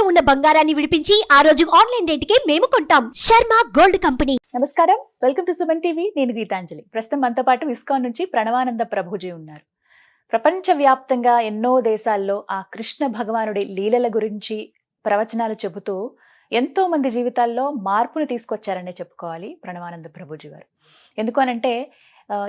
ఉన్న బంగారాన్ని విడిపించి ఆ రోజు ఆన్లైన్ రేటుకే మేము కొంటాం. Sharma gold company. నమస్కారం, వెల్కమ్ టు సుమన్ టీవీ. నేను గీతాంజలి. ప్రస్తుతం మనతో పాటు ఇస్కాన్ నుంచి ప్రణవానంద ప్రభుజీ ఉన్నారు. ప్రపంచవ్యాప్తంగా ఎన్నో దేశాల్లో ఆ కృష్ణ భగవానుడి లీలల గురించి ప్రవచనాలు చెబుతూ ఎంతో మంది జీవితాల్లో మార్పును తీసుకొచ్చారనే చెప్పుకోవాలి ప్రణవానంద ప్రభుజీ గారు. ఎందుకు అనంటే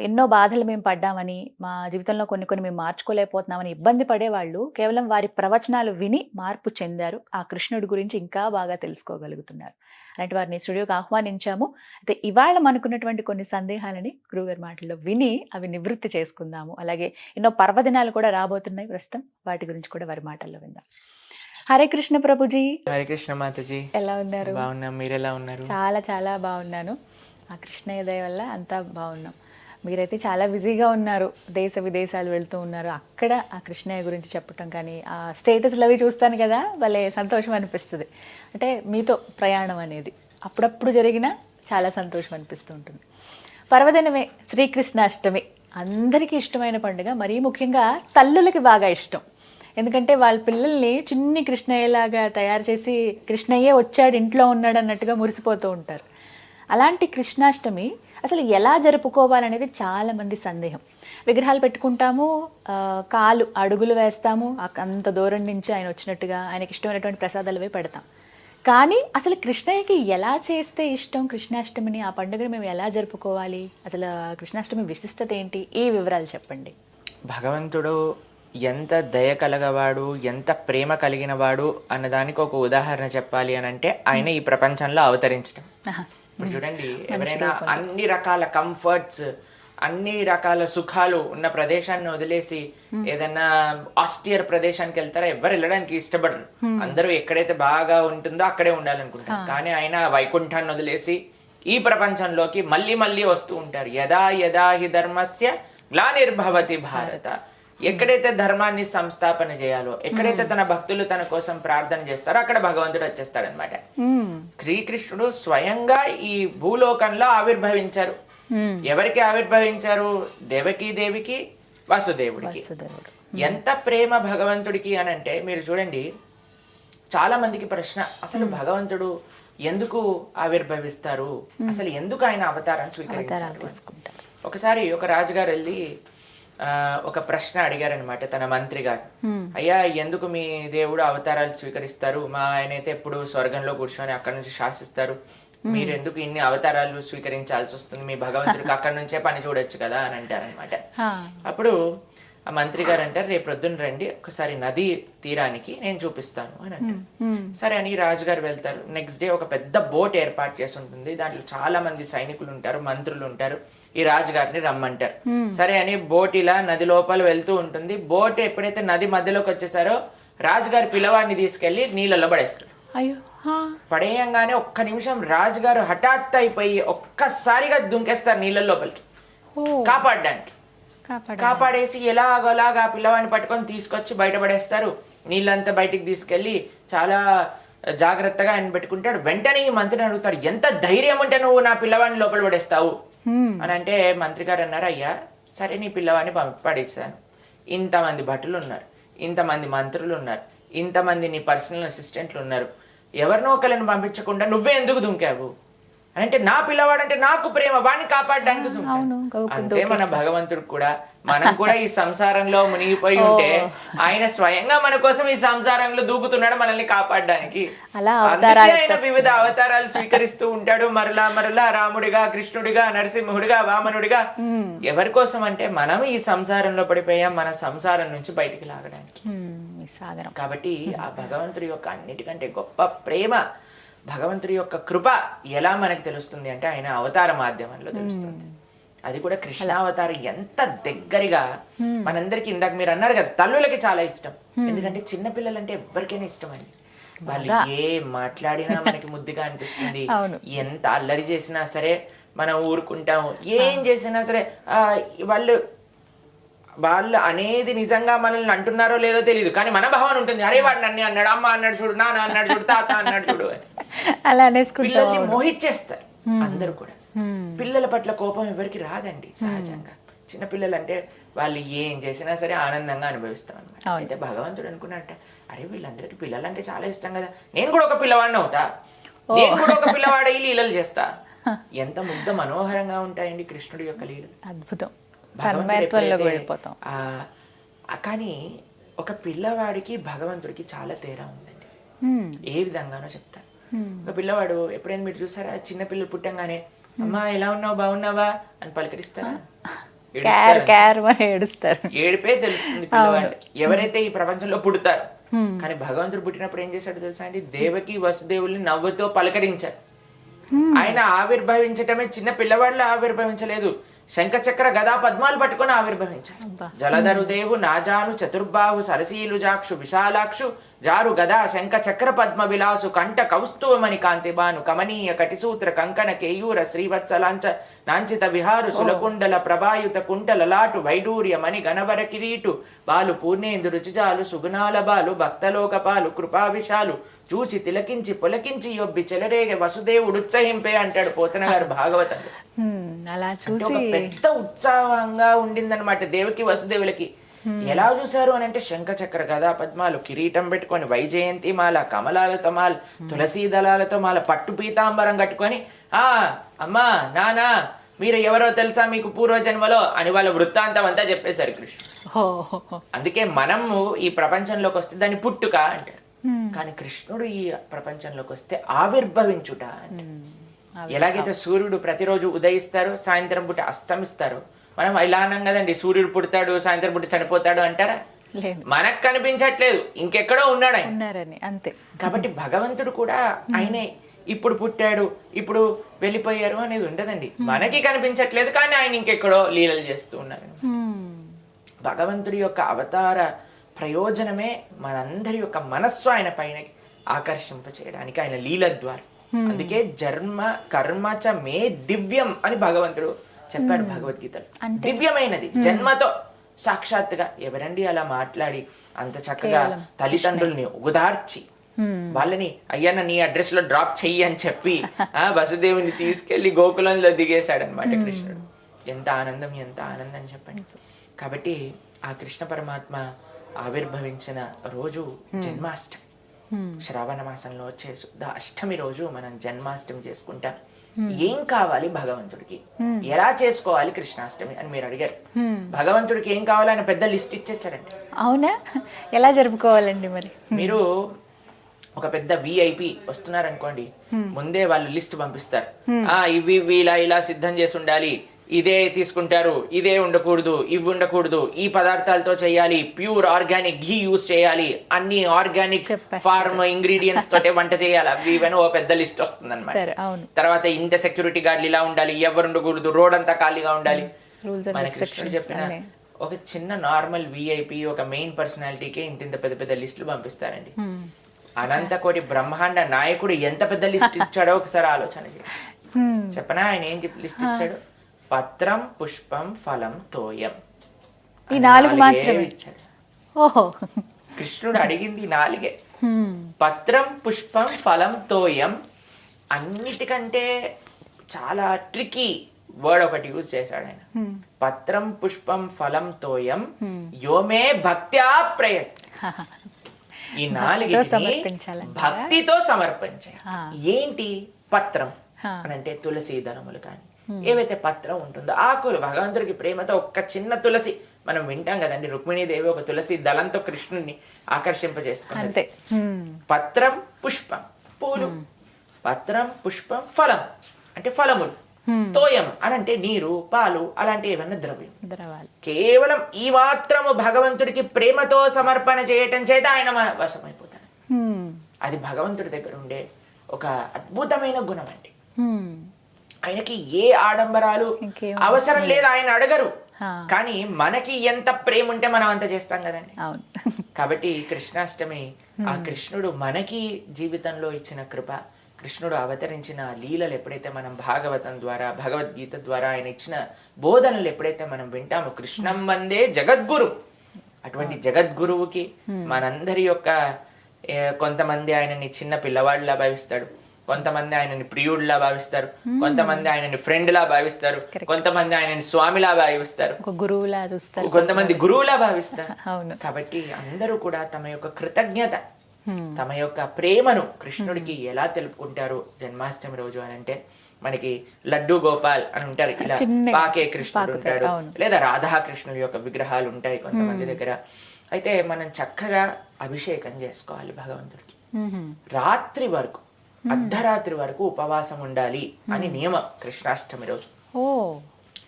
ఎన్నో బాధలు మేము పడ్డామని, మా జీవితంలో కొన్ని మేము మార్చుకోలేకపోతున్నామని ఇబ్బంది పడేవాళ్ళు కేవలం వారి ప్రవచనాలు విని మార్పు చెందారు. ఆ కృష్ణుడి గురించి ఇంకా బాగా తెలుసుకోగలుగుతున్నారు. అలాంటి వారిని స్టూడియోకి ఆహ్వానించాము. అయితే ఇవాళ మనకున్నటువంటి కొన్ని సందేహాలని గురువుగారి మాటల్లో విని అవి నివృత్తి చేసుకుందాము. అలాగే ఎన్నో పర్వదినాలు కూడా రాబోతున్నాయి ప్రస్తుతం, వాటి గురించి కూడా వారి మాటల్లో విందాం. హరే కృష్ణ ప్రభుజీ. హరే కృష్ణ మాతాజీ. ఎలా ఉన్నారు? బాగున్నాం, మీరు ఎలా ఉన్నారు? చాలా బాగున్నాను. ఆ కృష్ణయ్య దయ వల్ల అంతా బాగున్నాం. మీరైతే చాలా బిజీగా ఉన్నారు, దేశ విదేశాలు వెళ్తూ ఉన్నారు. అక్కడ ఆ కృష్ణయ్య గురించి చెప్పటం కానీ, ఆ స్టేటస్లు అవి చూస్తాను కదా, భలే సంతోషం అనిపిస్తుంది. అంటే మీతో ప్రయాణం అనేది అప్పుడప్పుడు జరిగినా చాలా సంతోషం అనిపిస్తూ ఉంటుంది. పర్వదినమే శ్రీకృష్ణాష్టమి అందరికీ ఇష్టమైన పండుగ. మరీ ముఖ్యంగా తల్లులకి బాగా ఇష్టం. ఎందుకంటే వాళ్ళ పిల్లల్ని చిన్ని కృష్ణయ్యలాగా తయారు చేసి కృష్ణయ్యే వచ్చాడు, ఇంట్లో ఉన్నాడు అన్నట్టుగా మురిసిపోతూ ఉంటారు. అలాంటి కృష్ణాష్టమి అసలు ఎలా జరుపుకోవాలనేది చాలామంది సందేహం. విగ్రహాలు పెట్టుకుంటాము, కాలు అడుగులు వేస్తాము, అంత దూరం నుంచి ఆయన వచ్చినట్టుగా ఆయనకి ఇష్టమైనటువంటి ప్రసాదాలు అవి పెడతాం. కానీ అసలు కృష్ణయ్యకి ఎలా చేస్తే ఇష్టం కృష్ణాష్టమిని, ఆ పండుగను మేము ఎలా జరుపుకోవాలి, అసలు కృష్ణాష్టమి విశిష్టత ఏంటి, ఈ వివరాలు చెప్పండి. భగవంతుడు ఎంత దయ కలగవాడు, ఎంత ప్రేమ కలిగిన వాడు అన్నదానికి ఒక ఉదాహరణ చెప్పాలి అని అంటే ఆయన ఈ ప్రపంచంలో అవతరించడం. ఇప్పుడు చూడండి, ఎవరైనా అన్ని రకాల కంఫర్ట్స్, అన్ని రకాల సుఖాలు ఉన్న ప్రదేశాన్ని వదిలేసి ఏదన్నా ఆస్టియర్ ప్రదేశానికి వెళ్తారా? ఎవరు వెళ్ళడానికి ఇష్టపడరు. అందరూ ఎక్కడైతే బాగా ఉంటుందో అక్కడే ఉండాలనుకుంటారు. కానీ ఆయన వైకుంఠాన్ని వదిలేసి ఈ ప్రపంచంలోకి మళ్ళీ వస్తూ ఉంటారు. యదా యదా హి ధర్మస్య గ్లానిర్భవతి భారత. ఎక్కడైతే ధర్మాన్ని సంస్థాపన చేయాలో, ఎక్కడైతే తన భక్తులు తన కోసం ప్రార్థన చేస్తారో అక్కడ భగవంతుడు వచ్చేస్తాడనమాట. శ్రీకృష్ణుడు స్వయంగా ఈ భూలోకంలో ఆవిర్భవించారు. ఎవరికి ఆవిర్భవించారు? దేవికి వసుదేవుడికి. ఎంత ప్రేమ భగవంతుడికి అని అంటే, మీరు చూడండి, చాలా మందికి ప్రశ్న, అసలు భగవంతుడు ఎందుకు ఆవిర్భవిస్తారు, అసలు ఎందుకు ఆయన అవతారాన్ని స్వీకరించారు? ఒకసారి ఒక రాజుగారు వెళ్ళి ఒక ప్రశ్న అడిగారనమాట తన మంత్రి గారు. అయ్యా, ఎందుకు మీ దేవుడు అవతారాలు స్వీకరిస్తారు? మా ఆయన అయితే ఎప్పుడు స్వర్గంలో కూర్చొని అక్కడ నుంచి శాసిస్తారు, మీరు ఎందుకు ఇన్ని అవతారాలు స్వీకరించాల్సి వస్తుంది? మీ భగవంతుడికి అక్కడ నుంచే పని చూడొచ్చు కదా అని అంటారనమాట. అప్పుడు ఆ మంత్రి గారు అంటారు, రేపు ప్రొద్దున రండి, ఒకసారి నది తీరానికి నేను చూపిస్తాను అని అంటారు. సరే అని రాజుగారు వెళ్తారు. నెక్స్ట్ డే ఒక పెద్ద బోట్ ఏర్పాటు చేసి ఉంటుంది. దాంట్లో చాలా మంది సైనికులు ఉంటారు, మంత్రులు ఉంటారు. ఈ రాజుగారిని రమ్మంటారు. సరే అని బోట్ ఇలా నది లోపల వెళ్తూ ఉంటుంది. బోట్ ఎప్పుడైతే నది మధ్యలోకి వచ్చేసారో రాజుగారి పిల్లవాడిని తీసుకెళ్లి నీళ్ళలో పడేస్తారు. పడేయంగానే ఒక్క నిమిషం రాజుగారు హఠాత్ అయిపోయి ఒక్కసారిగా దుంకేస్తారు నీళ్ళ లోపలికి కాపాడడానికి. కాపాడేసి ఎలాగోలాగా ఆ పిల్లవాడిని పట్టుకొని తీసుకొచ్చి బయటపడేస్తారు. నీళ్ళంతా బయటికి తీసుకెళ్లి చాలా జాగ్రత్తగా ఆయన పెట్టుకుంటాడు. వెంటనే ఈ మంత్రిని అడుగుతాడు, ఎంత ధైర్యం ఉంటే నువ్వు నా పిల్లవాడిని లోపల పడేస్తావు అని అంటే, మంత్రి గారు అన్నారు, అయ్యా సరే నీ పిల్లవాడిని పడేస్తాను, ఇంతమంది భటులు ఉన్నారు, ఇంతమంది మంత్రులు ఉన్నారు, ఇంతమంది నీ పర్సనల్ అసిస్టెంట్లు ఉన్నారు, ఎవరినో ఒకరిని పంపించకుండా నువ్వే ఎందుకు దుంకావు అంటే, నా పిల్లవాడు అంటే నాకు ప్రేమ, వాడిని కాపాడడానికి దుంకాను. అంతే మన భగవంతుడు కూడా. మనం కూడా ఈ సంసారంలో మునిగిపోయి ఉంటే ఆయన స్వయంగా మన కోసం ఈ సంసారంలో దూకుతున్నాడు మనల్ని కాపాడడానికి. ఆయన వివిధ అవతారాలు స్వీకరిస్తూ ఉంటాడు, మరలా రాముడిగా, కృష్ణుడిగా, నరసింహుడిగా, వామనుడిగా. ఎవరి కోసం అంటే మనం ఈ సంసారంలో పడిపోయాం, మన సంసారం నుంచి బయటికి లాగడానికి. కాబట్టి ఆ భగవంతుడి యొక్క అన్నిటికంటే గొప్ప ప్రేమ, భగవంతుడి యొక్క కృప ఎలా మనకి తెలుస్తుంది అంటే ఆయన అవతార మాధ్యమంలో తెలుస్తుంది. అది కూడా కృష్ణావతారం ఎంత దగ్గరగా మనందరికి. ఇందాక మీరు అన్నారు కదా, తల్లులకి చాలా ఇష్టం. ఎందుకంటే చిన్నపిల్లలంటే ఎవరికైనా ఇష్టం అండి. వాళ్ళు ఏం మాట్లాడినా మనకి ముద్దుగా అనిపిస్తుంది. ఎంత అల్లరి చేసినా సరే మనం ఊరుకుంటాము. ఏం చేసినా సరే వాళ్ళు అనేది నిజంగా మనల్ని అంటున్నారో లేదో తెలియదు, కానీ మన భావన ఉంటుంది, అరే వాడు నన్ను అన్నాడు, అమ్మ అన్నాడు చూడు, నాన్న అన్నాడు చూడు, తాత అన్నాడు చూడు అని. పిల్లల్ని మోహిచ్చేస్తారు అందరూ కూడా. పిల్లల పట్ల కోపం ఎవరికి రాదండి సహజంగా. చిన్నపిల్లలు అంటే వాళ్ళు ఏం చేసినా సరే ఆనందంగా అనుభవిస్తాం అనమాట. అయితే భగవంతుడు అనుకున్నట్ట, అరే వీళ్ళందరికీ పిల్లలంటే చాలా ఇష్టం కదా, నేను కూడా ఒక పిల్లవాడిని అవుతా, నేను కూడా ఒక పిల్లవాడే ఈ లీలలు చేస్తా. ఎంత ముగ్ధ మనోహరంగా ఉంటాయండి కృష్ణుడి యొక్క లీలలు. అద్భుతం. కానీ ఒక పిల్లవాడికి భగవంతుడికి చాలా తేడా ఉందండి. ఏ విధంగానో చెప్తాను. ఒక పిల్లవాడు ఎప్పుడైనా మీరు చూసారా, చిన్న పిల్లలు పుట్టంగానే అమ్మా ఎలా ఉన్నావు బాగున్నావా అని పలకరిస్తారా? ఏడుస్తారు. ఏడిపే తెలుస్తుంది పిల్లవాడు. ఎవరైతే ఈ ప్రపంచంలో పుడతారు. కానీ భగవంతుడు పుట్టినప్పుడు ఏం చేశాడు తెలుసా అండి? దేవకి వసుదేవుల్ని నవ్వుతో పలకరించాడు. ఆయన ఆవిర్భవించటమే చిన్న పిల్లవాళ్ళ ఆవిర్భవించలేదు, శంఖచక్ర గదా పద్మాలు పట్టుకొని ఆవిర్భవించారు. జలధరు దేవు నాజాను చతుర్బాహు సరసీలు జాక్షు విశాలాక్షు జారు గదా శంఖ చక్ర పద్మ విలాసు కంఠ కౌస్తువమణి కాంతిబాను కమనీయ కటిసూత్ర కంకణ కేయూర శ్రీవత్సలాంచ నాంచిత విహారు సులకుండల ప్రభాయుత కుంటల లాటు వైడూర్య మణి గణవర కిరీటు బాలు పూర్ణేందు రుచిజాలు సుగుణాల బాలు భక్తలోకపాలు కృపా విశాలు చూచి తిలకించి పులకించి యొబ్బి చెలరేగ వసుదేవుడు ఉత్సహింపే అంటాడు పోతన గారు భాగవతంలో. ఒక పెద్ద ఉత్సాహంగా ఉండిందనమాట దేవకి వసుదేవులకి. ఎలా చూసారు అని అంటే శంఖ చక్ర గదా పద్మాలు, కిరీటం పెట్టుకొని, వైజయంతి మాల, కమలాలతో మాల, తులసీ దళాలతో మాల, పట్టు పీతాంబరం కట్టుకొని, అమ్మా నానా మీరు ఎవరో తెలుసా మీకు పూర్వజన్మలో అని వాళ్ళ వృత్తాంతం అంతా చెప్పేశారు కృష్ణుడు. అందుకే మనము ఈ ప్రపంచంలోకి వస్తే దాన్ని పుట్టుక అంటారు. కానీ కృష్ణుడు ఈ ప్రపంచంలోకి వస్తే ఆవిర్భవించుట అంటే. ఎలాగైతే సూర్యుడు ప్రతిరోజు ఉదయిస్తారు, సాయంత్రం పూట అస్తమిస్తారు, మనం ఇలా అన్నాం కదండి, సూర్యుడు పుడతాడు సాయంత్రం పూట చనిపోతాడు అంటారా? మనకు కనిపించట్లేదు, ఇంకెక్కడో ఉన్నాడు ఆయన. అంతే. కాబట్టి భగవంతుడు కూడా ఆయనే ఇప్పుడు పుట్టాడు ఇప్పుడు వెళ్ళిపోయారు అనేది ఉండదండి. మనకి కనిపించట్లేదు కానీ ఆయన ఇంకెక్కడో లీలలు చేస్తూ ఉన్నారు. భగవంతుడి యొక్క అవతార ప్రయోజనమే మనందరి యొక్క మనస్సు ఆయన పైన ఆకర్షింప చేయడానికి, ఆయన లీల ద్వారా. అందుకే జన్మ కర్మచ మే దివ్యం అని భగవంతుడు చెప్పాడు భగవద్గీతలో. దివ్యమైనది, జన్మతో సాక్షాత్తుగా. ఎవరండి అలా మాట్లాడి అంత చక్కగా తల్లిదండ్రుల్ని ఉదార్చి వాళ్ళని అయ్యన్న నీ అడ్రస్ లో డ్రాప్ చెయ్యి అని చెప్పి వసుదేవుని తీసుకెళ్లి గోకులంలో దిగేశాడనమాట కృష్ణుడు. ఎంత ఆనందం, ఎంత ఆనందం చెప్పండి. కాబట్టి ఆ కృష్ణ పరమాత్మ ఆవిర్భవించిన రోజు జన్మాష్టమి. శ్రావణ మాసంలో వచ్చే శుద్ధ అష్టమి రోజు మనం జన్మాష్టమి చేసుకుంటాం. ఏం కావాలి భగవంతుడికి, ఎలా చేసుకోవాలి కృష్ణాష్టమి అని మీరు అడిగారు. భగవంతుడికి ఏం కావాలి ఆయన పెద్ద లిస్ట్ ఇచ్చేసారండి. అవునా? ఎలా జరుపుకోవాలండి మరి? మీరు ఒక పెద్ద విఐపి వస్తున్నారనుకోండి, ముందే వాళ్ళు లిస్ట్ పంపిస్తారు. ఇవి ఇలా సిద్ధం చేసి ఉండాలి, ఇదే తీసుకుంటారు, ఇదే ఉండకూడదు, ఇవి ఉండకూడదు, ఈ పదార్థాలతో చేయాలి, ప్యూర్ ఆర్గానిక్ ఘీ యూజ్ చేయాలి, అన్ని ఆర్గానిక్ ఫార్మ్ ఇంగ్రీడియంట్స్ తోటే వంట చేయాలి, అవి ఇవన్నీ ఓ పెద్ద లిస్ట్ వస్తుంది అనమాట. తర్వాత ఇంత సెక్యూరిటీ గార్డులు ఇలా ఉండాలి, ఎవరు ఉండకూడదు, రోడ్ అంతా ఖాళీగా ఉండాలి. మన కృష్ణుడు చెప్పిన ఒక చిన్న నార్మల్ విఐపి, ఒక మెయిన్ పర్సనాలిటీకే ఇంత పెద్ద పెద్ద లిస్టులు పంపిస్తారండి. అనంత కోటి బ్రహ్మాండ నాయకుడు ఎంత పెద్ద లిస్ట్ ఇచ్చాడో ఒకసారి ఆలోచన చేయండి. చెప్పనా ఆయన ఏం లిస్ట్ ఇచ్చాడు? పత్రం పుష్పం ఫలం తోయం, ఈ 4 మాత్రమే ఇచ్చాడు. కృష్ణుడు అడిగింది 4. పత్రం పుష్పం ఫలం తోయం. అన్నిటికంటే చాలా ట్రికీ వర్డ్ ఒకటి యూజ్ చేశాడు ఆయన. పత్రం పుష్పం ఫలం తోయం యోమే భక్త్యా ప్రయత్న. ఈ 4 భక్తితో సమర్పించాలి. ఏంటి పత్రం అని అంటే తులసి దళములు కానీ ఏవైతే పత్రం ఉంటుందో, ఆకులు, భగవంతుడికి ప్రేమతో ఒక్క చిన్న తులసి, మనం వింటాం కదండి రుక్మిణీదేవి ఒక తులసి దళంతో కృష్ణుడిని ఆకర్షింపజేసుకుంది. పత్రం పుష్పం పూలు, పత్రం పుష్పం ఫలం అంటే ఫలములు, తోయం అని అంటే నీరు పాలు అలాంటి ఏమన్నా ద్రవ్యాలు. కేవలం ఈ మాత్రము భగవంతుడికి ప్రేమతో సమర్పణ చేయటం చేత ఆయన మన వశమైపోతాడు. అది భగవంతుడి దగ్గర ఉండే ఒక అద్భుతమైన గుణం అండి. ఆయనకి ఏ ఆడంబరాలు అవసరం లేదు, ఆయన అడగరు. కానీ మనకి ఎంత ప్రేమ ఉంటే మనం అంత చేస్తాం కదండి. కాబట్టి కృష్ణాష్టమి ఆ కృష్ణుడు మనకి జీవితంలో ఇచ్చిన కృప, కృష్ణుడు అవతరించిన లీలలు ఎప్పుడైతే మనం భాగవతం ద్వారా భగవద్గీత ద్వారా ఆయన ఇచ్చిన బోధనలు ఎప్పుడైతే మనం వింటామో, కృష్ణం వందే జగద్గురు, అటువంటి జగద్గురువుకి మనందరి యొక్క కొంతమంది ఆయనని చిన్న పిల్లవాళ్ళలా భావిస్తాడు, కొంతమంది ఆయనని ప్రియుడిలా భావిస్తారు, కొంతమంది ఆయనని ఫ్రెండ్ లా భావిస్తారు, కొంతమంది ఆయనని స్వామిలా భావిస్తారు, ఒక గురువులా చూస్తారు, కొంతమంది గురువులా భావిస్తారు. అవును. కాబట్టి అందరూ కూడా తమ యొక్క కృతజ్ఞత, తమ యొక్క ప్రేమను కృష్ణుడికి ఎలా తెలుపుకుంటారు జన్మాష్టమి రోజు అని అంటే, మనకి లడ్డు గోపాల్ అని ఉంటారు, ఇలా పాకే కృష్ణుడు ఉంటాడు, లేదా రాధాకృష్ణుల యొక్క విగ్రహాలు ఉంటాయి కొంతమంది దగ్గర. అయితే మనం చక్కగా అభిషేకం చేసుకోవాలి భగవంతుడికి. రాత్రి వరకు, అర్ధరాత్రి వరకు ఉపవాసం ఉండాలి అని నియమం కృష్ణాష్టమి రోజు.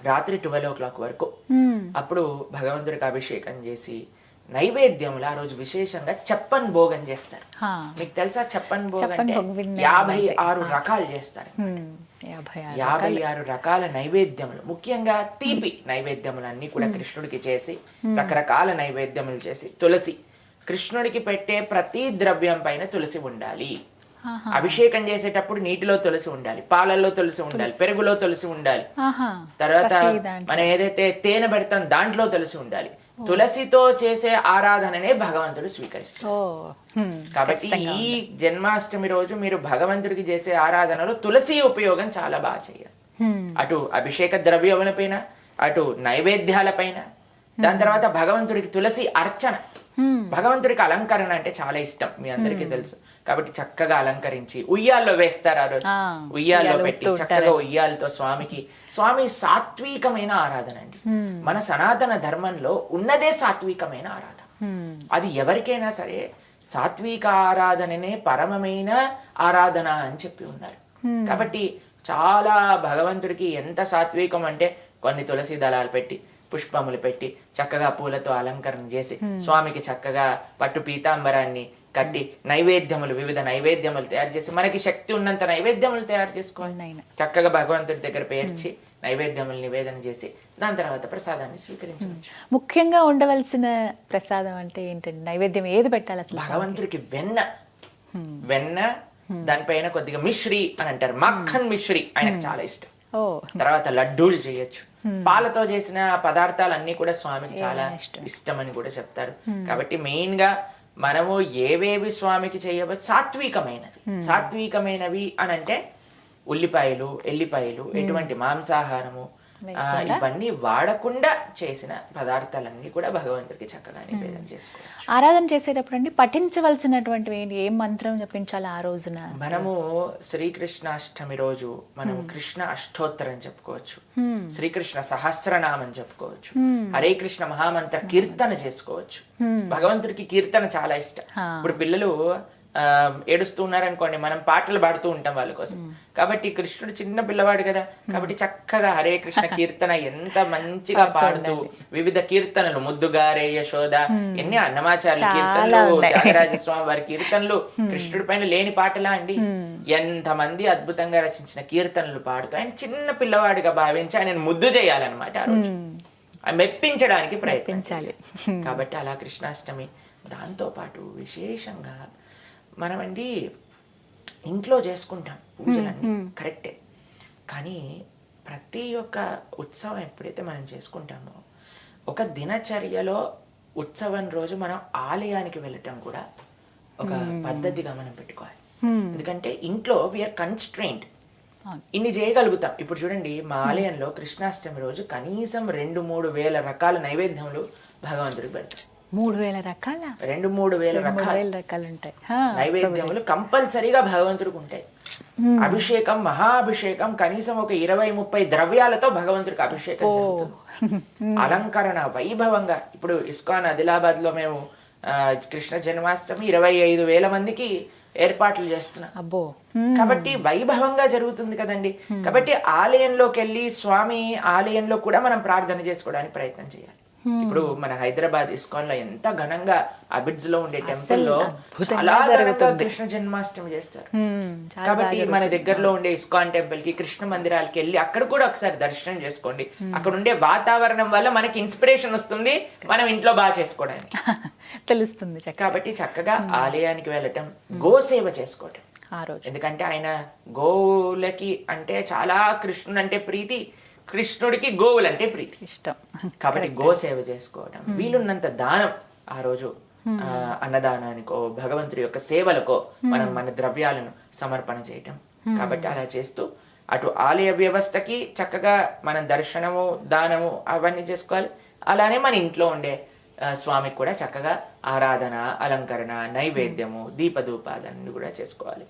రాత్రి 12 o'clock వరకు. అప్పుడు భగవంతుడికి అభిషేకం చేసి నైవేద్యంలో ఆ రోజు విశేషంగా చెప్పన్ భోగం చేస్తారు. మీకు తెలుసా చెప్పన్ భోగం అంటే 56 రకాలు చేస్తారు. 56 రకాల నైవేద్యములు, ముఖ్యంగా తీపి నైవేద్యములు అన్ని కూడా కృష్ణుడికి చేసి, రకరకాల నైవేద్యములు చేసి, తులసి, కృష్ణుడికి పెట్టే ప్రతి ద్రవ్యం పైన తులసి ఉండాలి. అభిషేకం చేసేటప్పుడు నీటిలో తులసి ఉండాలి, పాలల్లో తులసి ఉండాలి, పెరుగులో తులసి ఉండాలి, తర్వాత మనం ఏదైతే తేనె పెడతాం దాంట్లో తులసి ఉండాలి. తులసితో చేసే ఆరాధననే భగవంతుడు స్వీకరిస్తారు. కాబట్టి ఈ జన్మాష్టమి రోజు మీరు భగవంతుడికి చేసే ఆరాధనలో తులసి ఉపయోగం చాలా బాగా చేయాలి. అటు అభిషేక ద్రవ్యములపైన, అటు నైవేద్యాలపైన, దాని తర్వాత భగవంతుడికి తులసి అర్చన. భగవంతుడికి అలంకరణ అంటే చాలా ఇష్టం, మీ అందరికీ తెలుసు. కాబట్టి చక్కగా అలంకరించి ఉయ్యాల్లో వేస్తారు. ఆ రోజు ఉయ్యాల్లో పెట్టి చక్కగా ఉయ్యాలతో స్వామి సాత్వికమైన ఆరాధన అండి. మన సనాతన ధర్మంలో ఉన్నదే సాత్వికమైన ఆరాధన. అది ఎవరికైనా సరే సాత్విక ఆరాధననే పరమమైన ఆరాధన అని చెప్పి ఉన్నారు. కాబట్టి చాలా భగవంతుడికి ఎంత సాత్వికం అంటే, కొన్ని తులసి దళాలు పెట్టి, పుష్పములు పెట్టి, చక్కగా పూలతో అలంకరణ చేసి, స్వామికి చక్కగా పట్టు పీతాంబరాన్ని కట్టి, నైవేద్యములు, వివిధ నైవేద్యములు తయారు చేసి, మనకి శక్తి ఉన్నంత నైవేద్యములు తయారు చేసుకోవాలి. చక్కగా భగవంతుడి దగ్గర పేర్చి నైవేద్యములు నివేదన చేసి, దాని తర్వాత ప్రసాదాన్ని స్వీకరించవచ్చు. ముఖ్యంగా ఉండవలసిన ప్రసాదం అంటే ఏంటండి? నైవేద్యం ఏది పెట్టాలి అసలు? భగవంతుడికి వెన్న, దానిపైన కొద్దిగా మిశ్రీ అని అంటారు, మక్కన్ మిశ్రీ ఆయనకు చాలా ఇష్టం. తర్వాత లడ్డూలు చేయొచ్చు. పాలతో చేసిన పదార్థాలన్నీ కూడా స్వామికి చాలా ఇష్టం అని కూడా చెప్తారు. కాబట్టి మెయిన్ గా మనము ఏవేవి స్వామికి చేయవచ్చు సాత్వికమైనవి అని అంటే, ఉల్లిపాయలు, ఎల్లిపాయలు, ఎటువంటి మాంసాహారము ఇవన్నీ వాడకుండా చేసిన పదార్థాలన్నీ కూడా భగవంతుడికి చక్కగా నివేదన చేసుకోవచ్చు. ఆరాధన చేసేటప్పుడు అండి పఠించవలసినటువంటి ఏం మంత్రం జపించాలి ఆ రోజున? మనము శ్రీకృష్ణాష్టమి రోజు మనం కృష్ణ అష్టోత్తరం చెప్పుకోవచ్చు, శ్రీకృష్ణ సహస్రనామం చెప్పుకోవచ్చు, హరే కృష్ణ మహామంత్ర కీర్తన చేసుకోవచ్చు. భగవంతుడికి కీర్తన చాలా ఇష్టం. ఇప్పుడు పిల్లలు ఏడుస్తూ ఉన్నారనుకోండి, మనం పాటలు పాడుతూ ఉంటాం వాళ్ళ కోసం. కాబట్టి కృష్ణుడు చిన్న పిల్లవాడు కదా, కాబట్టి చక్కగా హరే కృష్ణ కీర్తన ఎంత మంచిగా పాడుతూ, వివిధ కీర్తనలు, ముద్దుగారే యశోద, ఎన్ని అన్నమాచార్య కీర్తనలు, త్యాగరాజ స్వామి వారి కీర్తనలు, కృష్ణుడి పైన లేని పాటలా అండి. ఎంతమంది అద్భుతంగా రచించిన కీర్తనలు పాడుతూ ఆయన చిన్న పిల్లవాడిగా భావించి ఆయనను ముద్దు చేయాలన్నమాట. ఆ రోజు మెప్పించడానికి ప్రయత్నించాలి. కాబట్టి అలా కృష్ణాష్టమి. దాంతో పాటు విశేషంగా మనమండి ఇంట్లో చేసుకుంటాం పూజలన్నీ, కరెక్టే. కానీ ప్రతి ఒక్క ఉత్సవం ఎప్పుడైతే మనం చేసుకుంటామో, ఒక దినచర్యలో ఉత్సవం రోజు మనం ఆలయానికి వెళ్ళటం కూడా ఒక పద్ధతిగా మనం పెట్టుకోవాలి. ఎందుకంటే ఇంట్లో వీఆర్ కన్స్ట్రెయింట్, ఇన్ని చేయగలుగుతాం. ఇప్పుడు చూడండి, మా ఆలయంలో కృష్ణాష్టమి రోజు కనీసం 2-3 వేల రకాల నైవేద్యములు భగవంతుడికి పెడతాం. 3,000 రకాల 2-3 వేల రకాలు ఉంటాయి నైవేద్యములు కంపల్సరీగా భగవంతుడికి ఉంటాయి. అభిషేకం, మహాభిషేకం, కనీసం ఒక 20-30 ద్రవ్యాలతో భగవంతుడికి అభిషేకం జరుగుతుంది. అలంకరణ వైభవంగా. ఇప్పుడు ఇస్కాన్ ఆదిలాబాద్ లో మేము కృష్ణ జన్మాష్టమి 25,000 మందికి ఏర్పాట్లు చేస్తున్నాం. కాబట్టి వైభవంగా జరుగుతుంది కదండి. కాబట్టి ఆలయంలోకి వెళ్ళి స్వామి ఆలయంలో కూడా మనం ప్రార్థన చేసుకోవడానికి ప్రయత్నం చేయాలి. ఇప్పుడు మన హైదరాబాద్ ఇస్కాన్ లో ఎంత ఘనంగా అబిడ్స్ లో ఉండే టెంపుల్ లో చాలా ఘనంగా కృష్ణ జన్మాష్టమి చేస్తారు. కాబట్టి మన దగ్గరలో ఉండే ఇస్కాన్ టెంపుల్ కి, కృష్ణ మందిరాలకి వెళ్ళి అక్కడ కూడా ఒకసారి దర్శనం చేసుకోండి. అక్కడ ఉండే వాతావరణం వల్ల మనకి ఇన్స్పిరేషన్ వస్తుంది, మనం ఇంట్లో బాగా చేసుకోవడానికి తెలుస్తుంది. కాబట్టి చక్కగా ఆలయానికి వెళ్ళటం, గోసేవ చేసుకోవటం ఆ రోజు. ఎందుకంటే ఆయన గోవులకి అంటే చాలా, కృష్ణుడు అంటే ప్రీతి, కృష్ణుడికి గోవులంటే ప్రీతి, ఇష్టం. కాబట్టి గోసేవ చేసుకోవడం, వీలున్నంత దానం ఆ రోజు అన్నదానానికో, భగవంతుడి యొక్క సేవలకో మనం మన ద్రవ్యాలను సమర్పణ చేయటం కాబట్టి అలా చేస్తూ అటు ఆలయ వ్యవస్థకి చక్కగా మనం దర్శనము దానము అవన్నీ చేసుకోవాలి. అలానే మన ఇంట్లో ఉండే స్వామికి కూడా చక్కగా ఆరాధన, అలంకరణ, నైవేద్యము, దీపధూపాదన్ని కూడా చేసుకోవాలి.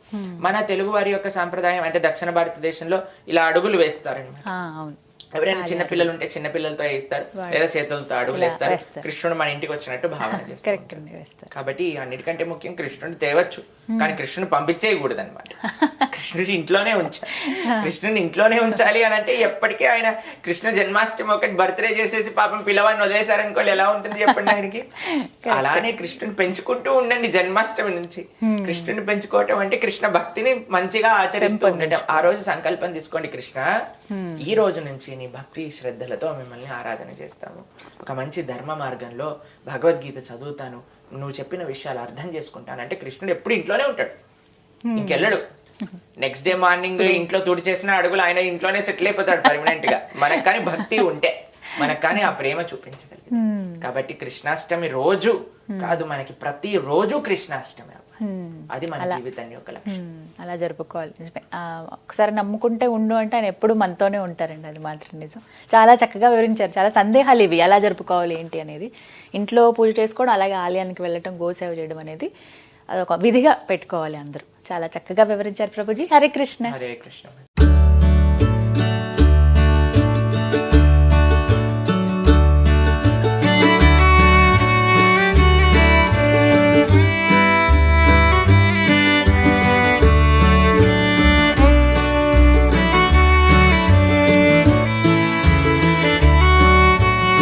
మన తెలుగు వారి యొక్క సాంప్రదాయం అంటే దక్షిణ భారతదేశంలో ఇలా అడుగులు వేస్తారండి. అవును, ఎవరైనా చిన్న పిల్లలు ఉంటే చిన్న పిల్లలతో వేస్తారు, లేదా చేతులతో అడుగులు వేస్తారు. కృష్ణుడు మన ఇంటికి వచ్చినట్టు భావన చేస్తారు. కాబట్టి అన్నిటికంటే ముఖ్యం కృష్ణుడు తేవచ్చు, కానీ కృష్ణుని పంపించేయకూడదు అనమాట. కృష్ణుడి ఇంట్లోనే ఉంచాలి. కృష్ణుని ఇంట్లోనే ఉంచాలి అని అంటే ఎప్పటికీ ఆయన కృష్ణ జన్మాష్టమి ఒకటి బర్త్డే చేసేసి పాపం పిల్లవాడిని వదిలేశారనుకోండి ఎలా ఉంటుంది చెప్పండి ఆయనకి. అలానే కృష్ణుని పెంచుకుంటూ ఉండండి జన్మాష్టమి నుంచి. కృష్ణుని పెంచుకోవటం అంటే కృష్ణ భక్తిని మంచిగా ఆచరిస్తూ ఉండటం. ఆ రోజు సంకల్పం తీసుకోండి, కృష్ణ ఈ రోజు నుంచి నీ భక్తి శ్రద్ధలతో మిమ్మల్ని ఆరాధన చేస్తాము, ఒక మంచి ధర్మ మార్గంలో భగవద్గీత చదువుతాను, నువ్వు చెప్పిన విషయాలు అర్థం చేసుకుంటాను అంటే కృష్ణుడు ఎప్పుడు ఇంట్లోనే ఉంటాడు, ఇంకెళ్ళడు. నెక్స్ట్ డే మార్నింగ్ ఇంట్లో తుడి చేసిన అడుగులు ఆయన ఇంట్లోనే సెటిల్ అయిపోతాడు పర్మనెంట్ గా. మనకు కానీ భక్తి ఉంటే, మనకు కానీ ఆ ప్రేమ చూపించగలిగింది. కాబట్టి కృష్ణాష్టమి రోజు కాదు, మనకి ప్రతి రోజు కృష్ణాష్టమి. అది మన జీవితాన్ని యొక్క లక్ష్యం. అలా జరుపుకోవాలి. నిజమే. ఒకసారి నమ్ముకుంటే ఉండు అంటే ఆయన ఎప్పుడు మనతోనే ఉంటారండి, అది మాత్రం నిజం. చాలా చక్కగా వివరించారు. చాలా సందేహాలు ఇవి ఎలా జరుపుకోవాలి ఏంటి అనేది. ఇంట్లో పూజ చేసుకోవడం, అలాగే ఆలయానికి వెళ్ళటం, గోసేవ చేయడం అనేది అదొక విధిగా పెట్టుకోవాలి అందరూ. చాలా చక్కగా వివరించారు ప్రభుజీ. హరే కృష్ణ. హరే కృష్ణ.